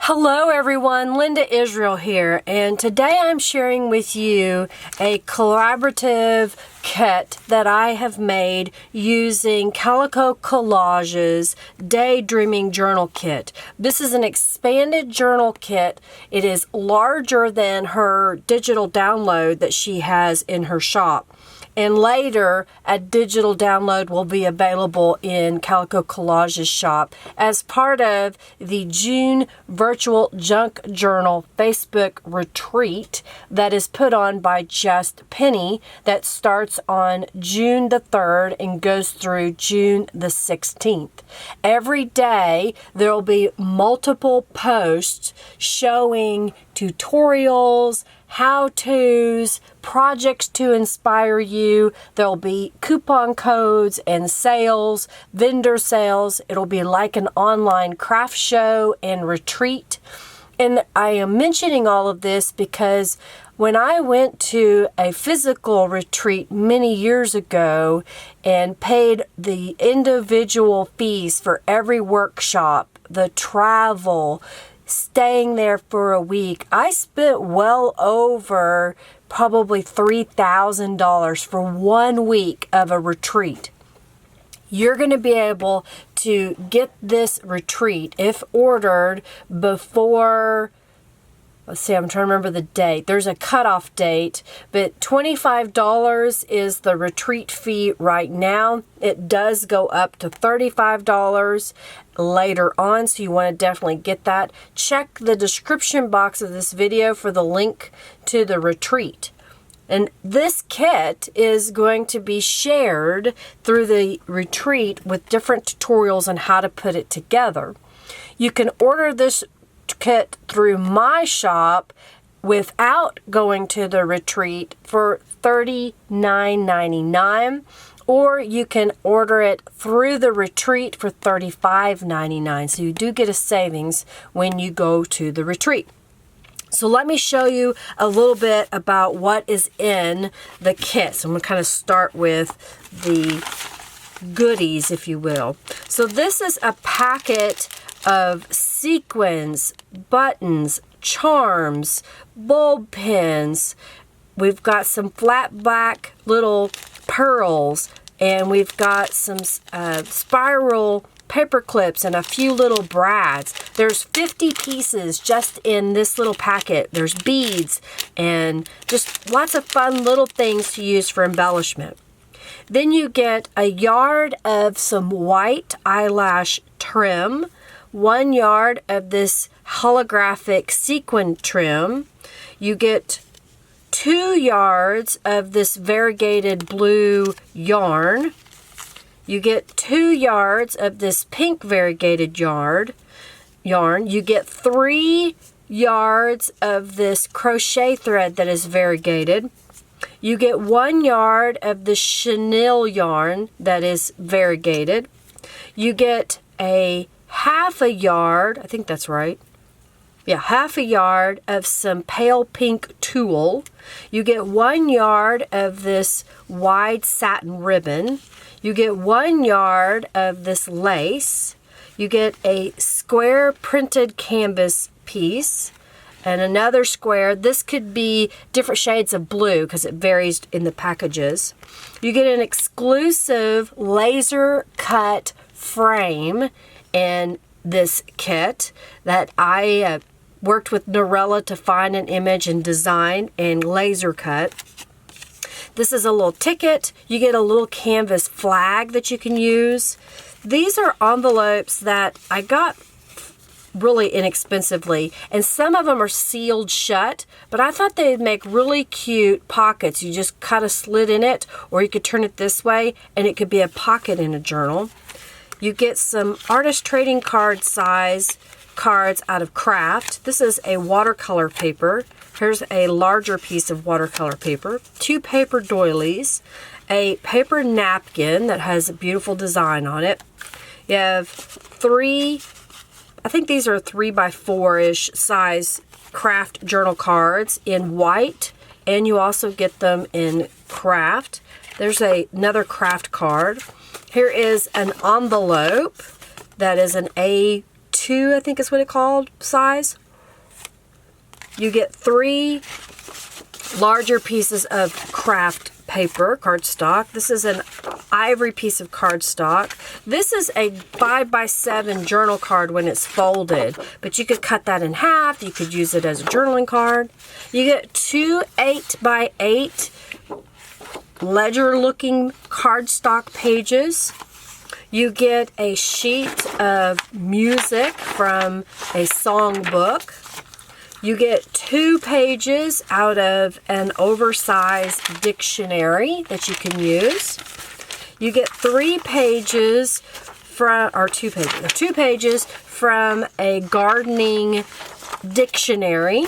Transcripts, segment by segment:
Hello everyone, Linda Israel here, and today I'm sharing with you a collaborative kit that I have made using Calico Collage's Daydreaming Journal Kit. This is an expanded journal kit. It is larger than her digital download that she has in her shop. And later, a digital download will be available in Calico Collage's shop as part of the June Virtual Junk Journal Facebook retreat that is put on by Just Penny that starts on June the 3rd and goes through June the 16th. Every day, there will be multiple posts showing tutorials, how-tos, projects to inspire you. There'll be coupon codes and sales, vendor sales. It'll be like an online craft show and retreat. And I am mentioning all of this because when I went to a physical retreat many years ago and paid the individual fees for every workshop, the travel, staying there for a week, I spent well over probably $3,000 for 1 week of a retreat. You're going to be able to get this retreat if ordered before, let's see, I'm trying to remember the date. There's a cutoff date, but $25 is the retreat fee right now. It does go up to $35 later on, so you want to definitely get that. Check the description box of this video for the link to the retreat. And this kit is going to be shared through the retreat with different tutorials on how to put it together. You can order this kit through my shop without going to the retreat for $39.99, or you can order it through the retreat for $35.99. So you do get a savings when you go to the retreat. So let me show you a little bit about what is in the kit. So I'm going to kind of start with the goodies, if you will. So this is a packet of sequins, buttons, charms, bulb pins. We've got some flat back little pearls, and we've got some spiral paper clips and a few little brads. There's 50 pieces just in this little packet. There's beads and just lots of fun little things to use for embellishment. Then you get a yard of some white eyelash trim, 1 yard of this holographic sequin trim. You get 2 yards of this variegated blue yarn. You get 2 yards of this pink variegated yarn. You get 3 yards of this crochet thread that is variegated. You get 1 yard of the chenille yarn that is variegated. You get a half a yard, I think that's right. Yeah, half a yard of some pale pink tulle. You get 1 yard of this wide satin ribbon. You get 1 yard of this lace. You get a square printed canvas piece and another square. This could be different shades of blue because it varies in the packages. You get an exclusive laser cut frame in this kit that I worked with Norella to find an image and design and laser cut. This is a little ticket. You get a little canvas flag that you can use. These are envelopes that I got really inexpensively, and some of them are sealed shut, but I thought they'd make really cute pockets. You just cut a slit in it, or you could turn it this way, and it could be a pocket in a journal. You get some artist trading card size cards out of craft. This is a watercolor paper. Here's a larger piece of watercolor paper, 2 paper doilies, a paper napkin that has a beautiful design on it. You have 3, I think these are 3x4-ish size craft journal cards in white, and you also get them in craft. There's another craft card. Here is an envelope that is an A2 2, I think is what it called, size. You get 3 larger pieces of craft paper, cardstock. This is an ivory piece of cardstock. This is a 5x7 journal card when it's folded, but you could cut that in half. You could use it as a journaling card. You get 2 8x8 ledger looking cardstock pages. You get a sheet of music from a songbook. You get 2 pages out of an oversized dictionary that you can use. You get 3 pages from, or 2 pages, 2 pages from a gardening dictionary.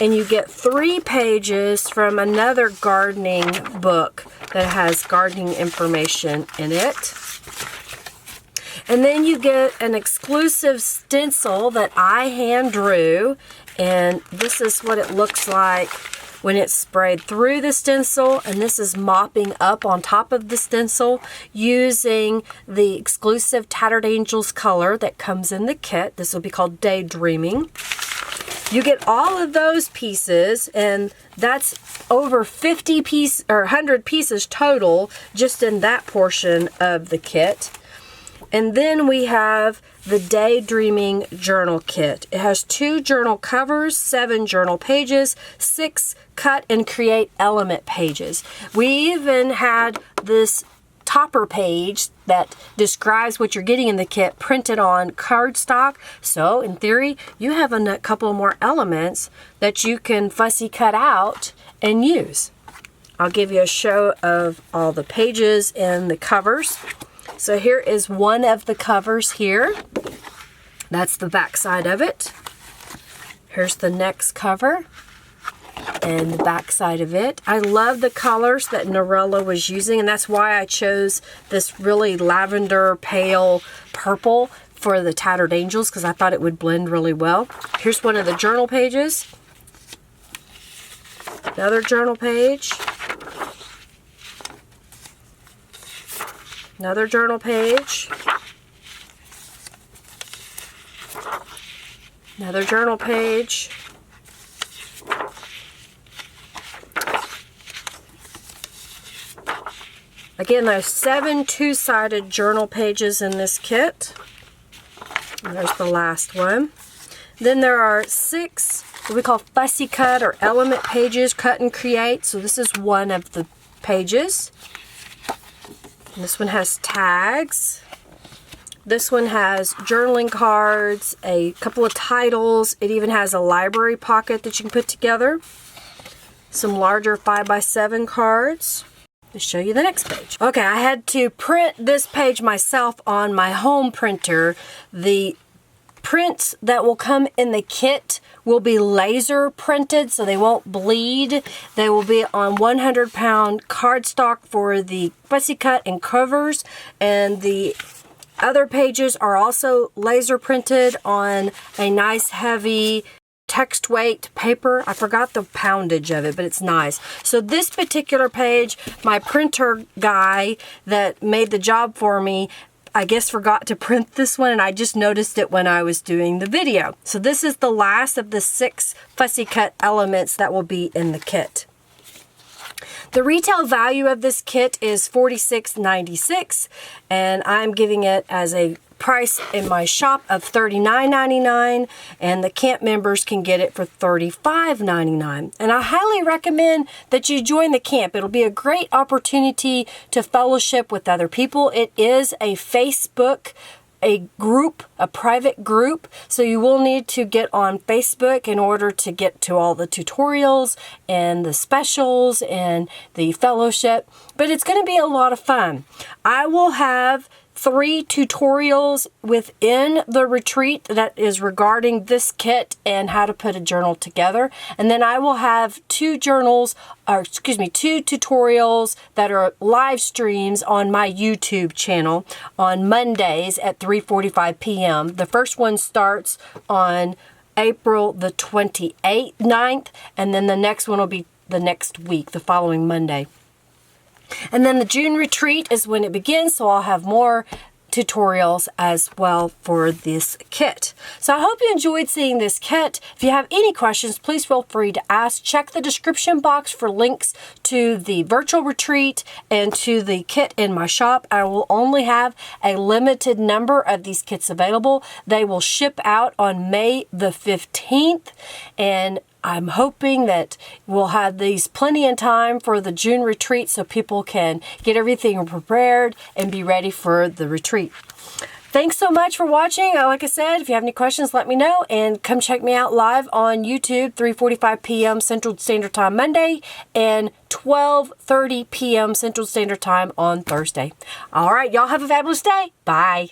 And you get 3 pages from another gardening book that has gardening information in it. And then you get an exclusive stencil that I hand drew. And this is what it looks like when it's sprayed through the stencil. And this is mopping up on top of the stencil using the exclusive Tattered Angels color that comes in the kit. This will be called Daydreaming. You get all of those pieces, and that's over 50 pieces or 100 pieces total just in that portion of the kit. And then we have the Daydreaming Journal Kit. It has 2 journal covers, 7 journal pages, 6 cut and create element pages. We even had this topper page that describes what you're getting in the kit printed on cardstock. So in theory, you have a couple more elements that you can fussy cut out and use. I'll give you a show of all the pages and the covers. So here is one of the covers here. That's the back side of it. Here's the next cover and the back side of it. I love the colors that Norella was using, and that's why I chose this really lavender pale purple for the Tattered Angels, because I thought it would blend really well. Here's one of the journal pages. Another journal page. Another journal page. Another journal page. Again, there's 7 two-sided journal pages in this kit. And there's the last one. Then there are 6 what we call fussy cut or element pages, cut and create. So this is one of the pages. And this one has tags. This one has journaling cards, a couple of titles. It even has a library pocket that you can put together. Some larger 5x7 cards. Let's show you the next page. Okay, I had to print this page myself on my home printer. The prints that will come in the kit will be laser printed, so they won't bleed. They will be on 100-pound cardstock for the fussy cut and covers, and the other pages are also laser printed on a nice heavy text weight paper. I forgot the poundage of it, but it's nice. So this particular page, my printer guy that made the job for me, I guess forgot to print this one, and I just noticed it when I was doing the video. So this is the last of the 6 fussy cut elements that will be in the kit. The retail value of this kit is $46.96, and I'm giving it as a price in my shop of $39.99, and the camp members can get it for $35.99. And I highly recommend that you join the camp. It'll be a great opportunity to fellowship with other people. It is a Facebook group, a private group, so you will need to get on Facebook in order to get to all the tutorials and the specials and the fellowship, but it's going to be a lot of fun. I will have 3 tutorials within the retreat that is regarding this kit and how to put a journal together. And then I will have 2 tutorials that are live streams on my YouTube channel on Mondays at 3:45 p.m. The first one starts on April the 28th, 9th, and then the next one will be the next week, the following Monday. And then the June retreat is when it begins, so I'll have more tutorials as well for this kit. So I hope you enjoyed seeing this kit. If you have any questions, please feel free to ask. Check the description box for links to the virtual retreat and to the kit in my shop. I will only have a limited number of these kits available. They will ship out on May the 15th, and I'm hoping that we'll have these plenty in time for the June retreat so people can get everything prepared and be ready for the retreat. Thanks so much for watching. Like I said, if you have any questions, let me know, and come check me out live on YouTube, 3:45 p.m. Central Standard Time Monday and 12:30 p.m. Central Standard Time on Thursday. All right, y'all have a fabulous day. Bye.